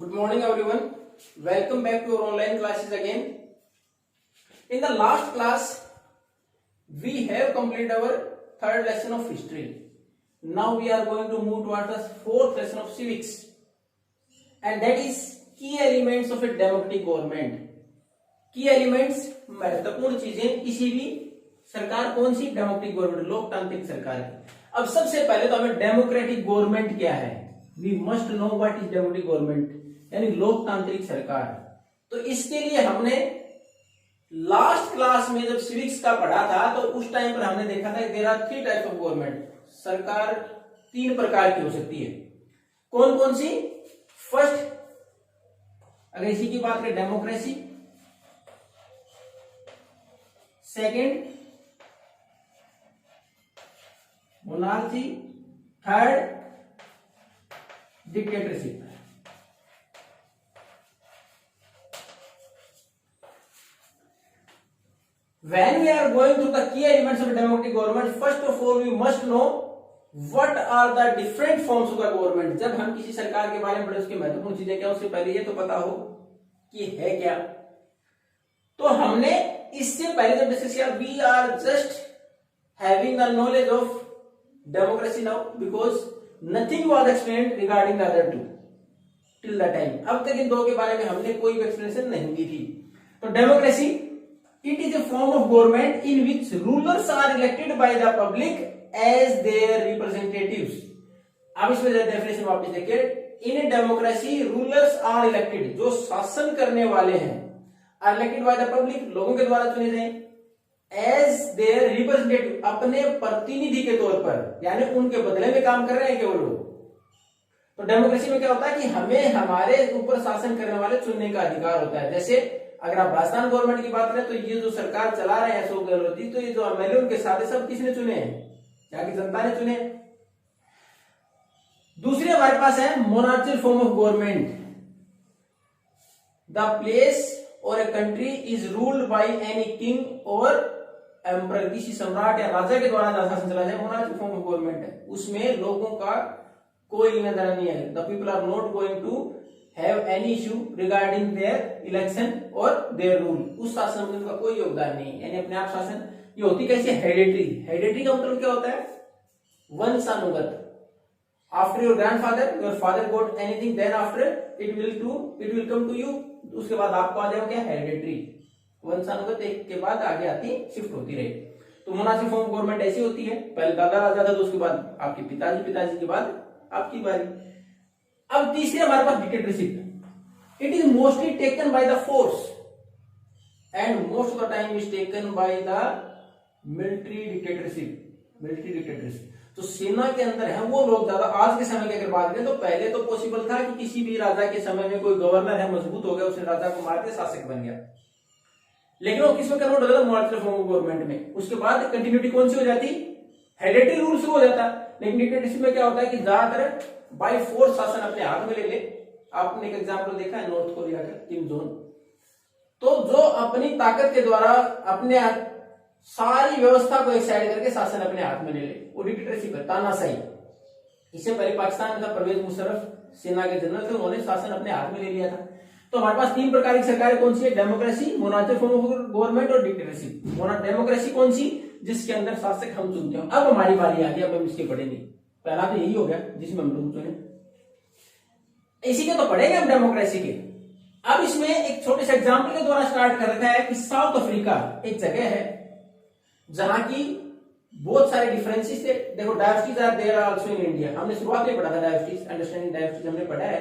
Good morning everyone. Welcome back to our online classes again. In the last class, we have completed our third lesson of history. Now we are going to move towards the fourth lesson of civics. And that is key elements of a democratic government. Key elements महत्वपूर्ण चीजें किसी भी सरकार कौन सी democratic government लोकतांत्रिक सरकार है। अब सबसे पहले तो हमें डेमोक्रेटिक गवर्नमेंट क्या है, we must know what is democratic government यानी लोकतांत्रिक सरकार। तो इसके लिए हमने लास्ट क्लास में जब सिविक्स का पढ़ा था तो उस टाइम पर हमने देखा था there are 3 types of government. सरकार 3 प्रकार की हो सकती है। कौन कौन सी? फर्स्ट, अगर इसी की बात करें democracy, second monarchy, third dictatorship. When we are going through the key elements of a democratic government, first of all we must know what are the different forms of the government. जब हम किसी सरकार के बारे में पढ़े उसकी महत्वपूर्ण चीजें क्या, उससे पहले ये तो पता हो कि है क्या। तो हमने इससे पहले जब डिस्कस किया, we are just having the knowledge of democracy now because nothing was explained regarding the other two till the time. अब तक इन दो के बारे में हमने कोई भी एक्सप्लेनेशन नहीं दी थी। तो democracy, it is a form of government in which rulers are elected by the public as their representatives. अब इसमें डेफिनेशन वापस देखिए। In democracy rulers are elected, जो शासन करने वाले हैं, are elected by the public, लोगों के द्वारा चुने जाए, एज देयर रिप्रेजेंटेटिव, अपने प्रतिनिधि के तौर पर, यानी उनके बदले में काम कर रहे हैं केवल वो। तो डेमोक्रेसी में क्या होता है कि हमें हमारे ऊपर शासन करने वाले चुनने का अधिकार होता है। जैसे अगर आप राजस्थान गवर्नमेंट की बात करें तो ये जो सरकार चला रहे हैं अशोक गहलोत जी, तो ये जो एमएलए उनके साथ है सब किसने चुने हैं? यहाँ की जनता ने चुने। दूसरी हमारे पास है monarchial form of government. The place or a country is ruled by any king or emperor, किसी सम्राट या राजा के द्वारा जहां शासन चला जाए, मोनार्चियल फॉर्म ऑफ गवर्नमेंट है। उसमें लोगों का कोई लेना देना नहीं है। The people are not going to have any issue regarding their election or their rule। उस शासन में उनका कोई योगदान नहीं, यानी अपने आप शासन। ये होती कैसे? हेरिडेटरी। हेरिडेटरी का मतलब क्या होता है? वंशानुगत। After your grandfather, your father got anything, then after it will come to you. उसके बाद आपको आ जाएगा क्या? हेरिडेटरी। वंशानुगत, एक के बाद आगे आती शिफ्ट होती रहे। तो मोनार्ची फॉर्म गवर्नमेंट ऐसी होती है, पहले दादा राजा था तो उसके बाद आपके पिताजी के बाद आपकी बारी। अब तीसरे हमारे पास dictatorship. It is mostly taken by the force and most of the time is taken by the military dictatorship. तो सेना के अंदर है वो लोग ज्यादा। आज के समय की अगर बात करें तो पहले तो पॉसिबल था कि किसी भी राजा के समय में कोई गवर्नर है मजबूत हो गया, उसने राजा को मार के शासक बन गया, लेकिन वो किसमें कन्वर्ट हो जाता? मोनार्चियल फॉर्म ऑफ गवर्नमेंट में। उसके बाद कंटिन्यूटी कौन सी हो जाती? हेरिडेटरी रूल से हो जाता। लेकिन डिक्टेटरशिप में क्या होता है कि ज्यादातर बाय फोर्स शासन अपने हाथ में ले ले। आपने एक एग्जांपल देखा है नॉर्थ कोरिया का, किम जोन। तो जो अपनी ताकत के द्वारा अपने सारी व्यवस्था को एक साइड करके शासन अपने हाथ में ले ले, वो डिक्टेटरशिप है, तानाशाही। इससे पहले पाकिस्तान में था परवेज मुशर्रफ, सेना के जनरल थे, उन्होंने शासन अपने हाथ में ले लिया था। तो हमारे पास 3 प्रकार की सरकारें कौन सी है? डेमोक्रेसी, मोनार्चियल फॉर्म ऑफ गवर्नमेंट और डिक्टेटरशिप। डेमोक्रेसी कौन सी? जिसके अंदर शासक हम चुनते हैं। अब हमारी बारी आ गई, अब हम इसके पढ़ेंगे। पहला तो यही हो गया जिसमें हम लोग चुने, इसी के तो पढ़ेंगे हम डेमोक्रेसी के। अब इसमें एक छोटे से एग्जांपल के द्वारा स्टार्ट कर रखा है कि साउथ अफ्रीका एक जगह है जहां की बहुत सारे डिफरेंसेस थे। देखो, diversities are there also in India. हमने शुरुआत में पढ़ा था डायवर्सिटीज, अंडरस्टैंडिंग डायवर्सिटीज हमने पढ़ा है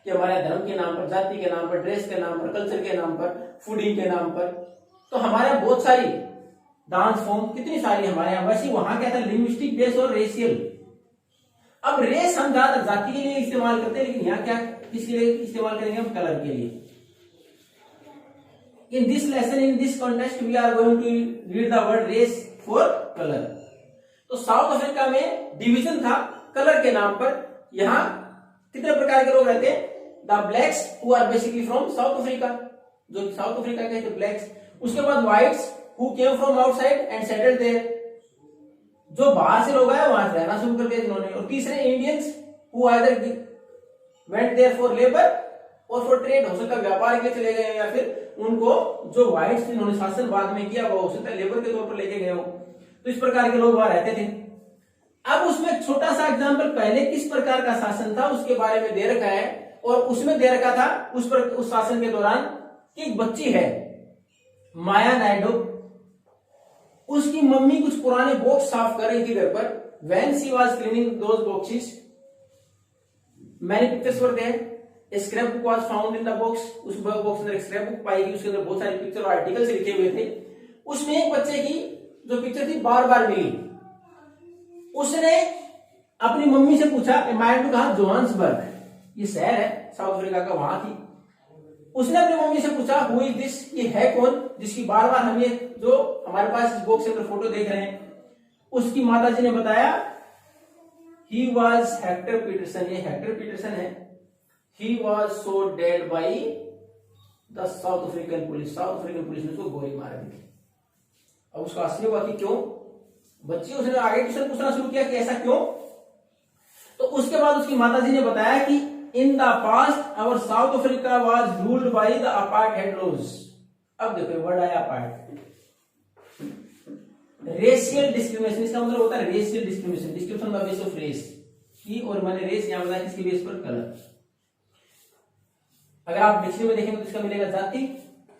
कि हमारे धर्म के नाम पर, जाति के नाम पर, ड्रेस के नाम पर, कल्चर के नाम पर, फूडिंग के नाम पर, तो हमारे यहाँ बहुत सारी डांस फॉर्म, कितनी सारी हमारे यहाँ। वैसे वहां क्या था? लिंग्विस्टिक बेस और रेशियल। अब रेस हम ज्यादा जाति के लिए इस्तेमाल करते हैं, लेकिन यहाँ क्या किसके लिए इस्तेमाल करेंगे? हम कलर के लिए। In this lesson, in this context we are going to read the word race for colour. तो साउथ अफ्रीका में डिवीजन था कलर के नाम पर। यहाँ कितने प्रकार के लोग रहते हैं? The blacks who are basically from South Africa, जो साउथ अफ्रीका के थे ब्लैक्स। उसके बाद whites who came from outside and settled there, जो बाहर से लोग आए वहां से रहना शुरू कर दिया जिन्होंने। और तीसरे Indians who either went there for labour और फॉर ट्रेड, हो सकता है व्यापार के लिए चले गए या फिर उनको जो व्हाइट्स इन्होंने शासन बाद में किया वो हो सकता है लेबर के तौर पर लेके गए हो। तो इस प्रकार के लोग वहां रहते थे। अब उसमें एक छोटा सा एग्जाम्पल पहले किस प्रकार का शासन था उसके बारे में दे रखा है, और उसमें दे रखा था उस शासन के दौरान कि एक बच्ची है माया नायडू, उसकी मम्मी कुछ पुराने बॉक्स साफ कर रही थी घर पर। When she was cleaning those boxes, many pictures were there, a scrap book was found in the box, उस बॉक्स में एक स्क्रैप बुक पाई गई, उसके अंदर बहुत सारे पिक्चर और आर्टिकल्स लिखे हुए थे। उसमें एक बच्चे की जो पिक्चर थी बार बार मिली। उसने अपनी मम्मी से पूछा, माया ने कहा जोहान्सबर्ग, ये शहर है साउथ अफ्रीका का, वहां थी। उसने अपनी मम्मी से पूछा हु इज दिस, ये है कौन जिसकी बार बार हम ये जो हमारे पास इस बॉक्स के अंदर फोटो देख रहे हैं। उसकी माताजी ने बताया ही वॉज हेक्टर पीटरसन, ये हेक्टर पीटरसन है। He was so dead by the south African police, south African police ने उसको गोली मार दी थी। अब उसका आश्चर्य हुआ कि क्यों, बच्ची उसने आगे क्वेश्चन पूछना शुरू किया कि ऐसा क्यों। तो उसके बाद उसकी माताजी ने बताया कि in the past our South Africa was ruled by the apartheid laws. अब देखो वर्ड आया अपार्ट, रेशियल डिस्क्रिमिनेशन, इसका मतलब होता है racial discrimination, description by base of race की, और मैंने रेस यहां बताया किसके बेस पर, कलर। अगर आप डिक्शनरी में देखेंगे तो इसका मिलेगा जाति,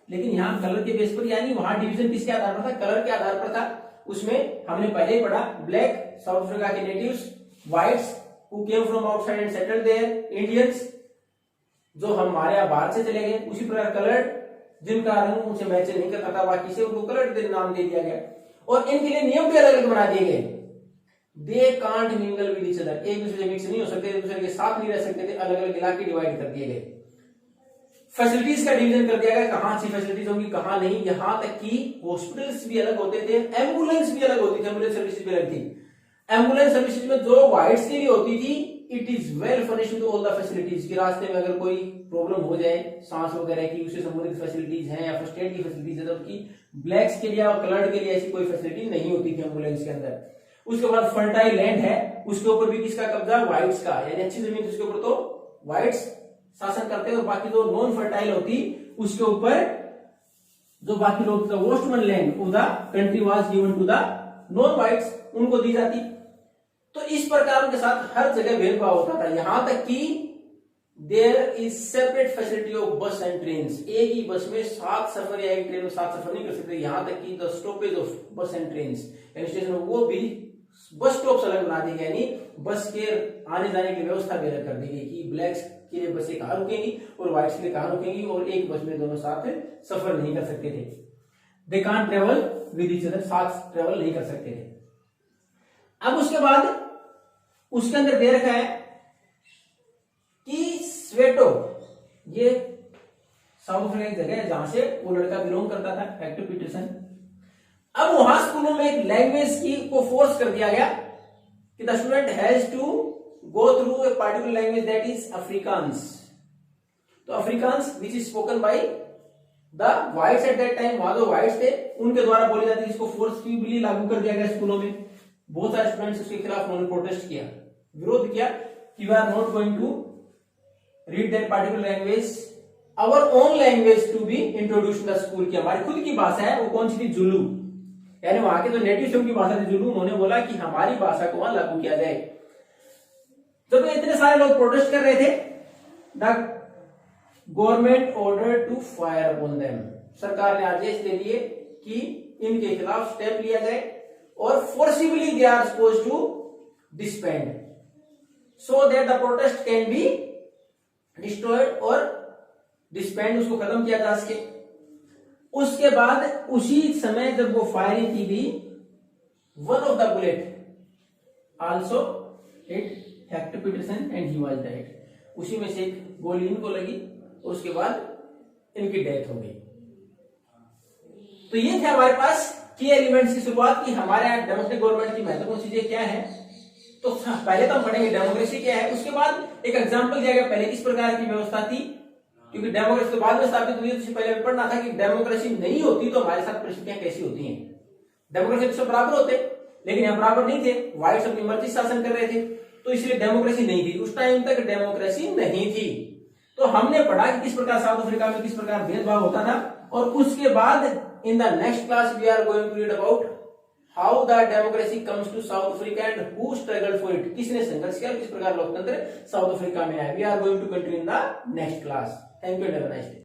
लेकिन यहां कलर के बेस पर, यानी वहां डिवीजन किसके आधार पर था, कलर के आधार पर था। उसमें हमने पहले ही पढ़ा ब्लैक साउथ अफ्रीका के natives, whites who came from outside and settled there, Indians जो हमारे यहां बाहर से चले गए, उसी प्रकार कलर्ड जिनका रंग उनसे मैच नहीं करता था बाकी से, उनको कलर्ड नाम दे दिया गया। और इनके लिए नियम भी अलग अलग बना दिए गए। They can't mingle with each other, एक दूसरे से मिक्स नहीं हो सकते, एक दूसरे के साथ नहीं रह सकते थे, अलग अलग इलाके डिवाइड कर दिए गए। फैसिलिटीज का डिवीजन कर दिया गया, कहां अच्छी फैसिलिटीज होंगी कहां नहीं, यहां तक कि हॉस्पिटल्स भी अलग होते थे, एम्बुलेंस भी अलग होती थी, एम्बुलेंस सर्विसेज भी अलग थी। एम्बुलेंस सर्विसेज में जो व्हाइट्स के लिए होती थी, it is well furnished with all the facilities, कि रास्ते में अगर कोई प्रॉब्लम हो जाए सांस वगैरह की, उससे संबंधित फैसिलिटीज हैं या फर्स्ट एड की फैसिलिटीज है, जबकि ब्लैक्स के लिए और कलर्ड के लिए ऐसी कोई फैसिलिटी नहीं होती थी एम्बुलेंस के अंदर। उसके बाद फर्टाइल लैंड है, उसके ऊपर भी किसका कब्जा, व्हाइट्स का, यानी अच्छी जमीन उसके ऊपर तो व्हाइट्स शासन करते हैं, और बाकी जो नॉन फर्टाइल होती उसके ऊपर जो बाकी लोग, the worst man land of the country was given to the non whites, उनको दी जाती। तो इस प्रकार उनके साथ हर जगह भेदभाव होता था, यहां तक कि there is separate facility of bus and train, एक ही बस में 7 सफर या एक ट्रेन में 7 सफर नहीं कर सकते, यहां तक कि the stoppage of bus and train, station वो भी बस स्टॉप अलग बना दी गई, यानी बस के आने जाने की व्यवस्था भी अलग कर दी गई कि ब्लैक्स के लिए बसें कहां रुकेंगी और व्हाइट्स के लिए कहां रुकेंगी, और एक बस में दोनों साथ सफर नहीं कर सकते थे। They can't travel with each other, साथ ट्रेवल नहीं कर सकते थे। अब उसके बाद उसके अंदर दे रखा है कि स्वेटो, ये साउथ अफ्रीका की जगह है जहां से वो लड़का बिलोंग करता था, हेक्टर पीटरसन। अब वहां स्कूलों में एक लैंग्वेज की को फोर्स कर दिया गया कि the student has to go through a particular language that is Afrikaans. तो Afrikaans which is spoken by the whites at that time, वहां जो व्हाइट्स थे उनके द्वारा बोली जाती है, इसको फोर्सफुली लागू कर दिया गया स्कूलों में। बहुत सारे स्टूडेंट्स उसके खिलाफ उन्होंने प्रोटेस्ट किया, विरोध किया कि we are not going to read that particular language, our own language to be introduce in the school, की हमारी खुद की भाषा है, वो कौन सी थी, जुलू, यानी वहां के जो नेटिव उनकी भाषा थी जुलू, उन्होंने बोला कि हमारी भाषा को वहां लागू किया जाए। जब इतने सारे लोग प्रोटेस्ट कर रहे थे, the government order to fire upon them, सरकार ने आदेश दे दिए कि इनके खिलाफ स्टेप लिया जाए और forcibly they are suppose to disband so that the protest can be destroyed, और डिस्बैंड उसको खत्म किया जा सके। उसके बाद उसी समय जब वो फायरिंग की गई, one of the bullet also hit Hector Pieterson and he was dead, उसी में से एक गोली इनको लगी और उसके बाद इनकी डेथ हो गई। तो ये थे हमारे पास की एलिमेंट्स की शुरुआत की, हमारे यहाँ डेमोक्रेटिक गवर्नमेंट की महत्वपूर्ण चीजें क्या है। तो पहले तो हम पढ़ेंगे डेमोक्रेसी क्या है, उसके बाद एक एग्जांपल दिया गया पहले किस प्रकार की व्यवस्था थी, क्योंकि डेमोक्रेसी तो बाद में स्थापित हुई है, तो पहले पढ़ना था कि डेमोक्रेसी नहीं होती तो हमारे साथ परिस्थितियां कैसी होती हैं। डेमोक्रेसी तो सब बराबर होते, लेकिन यहाँ बराबर नहीं थे, व्हाइट्स अपनी मर्जी शासन कर रहे थे, तो इसलिए डेमोक्रेसी नहीं थी, उस टाइम तक डेमोक्रेसी नहीं थी। तो हमने पढ़ा कि किस प्रकार साउथ अफ्रीका में किस प्रकार भेदभाव होता था, और उसके बाद in the next class we are going to read about how the democracy comes to South Africa and who struggled for it, किसने संघर्ष किया, किस प्रकार लोकतंत्र साउथ अफ्रीका में आया। We are going to continue in the next class. Thank you and have a nice day.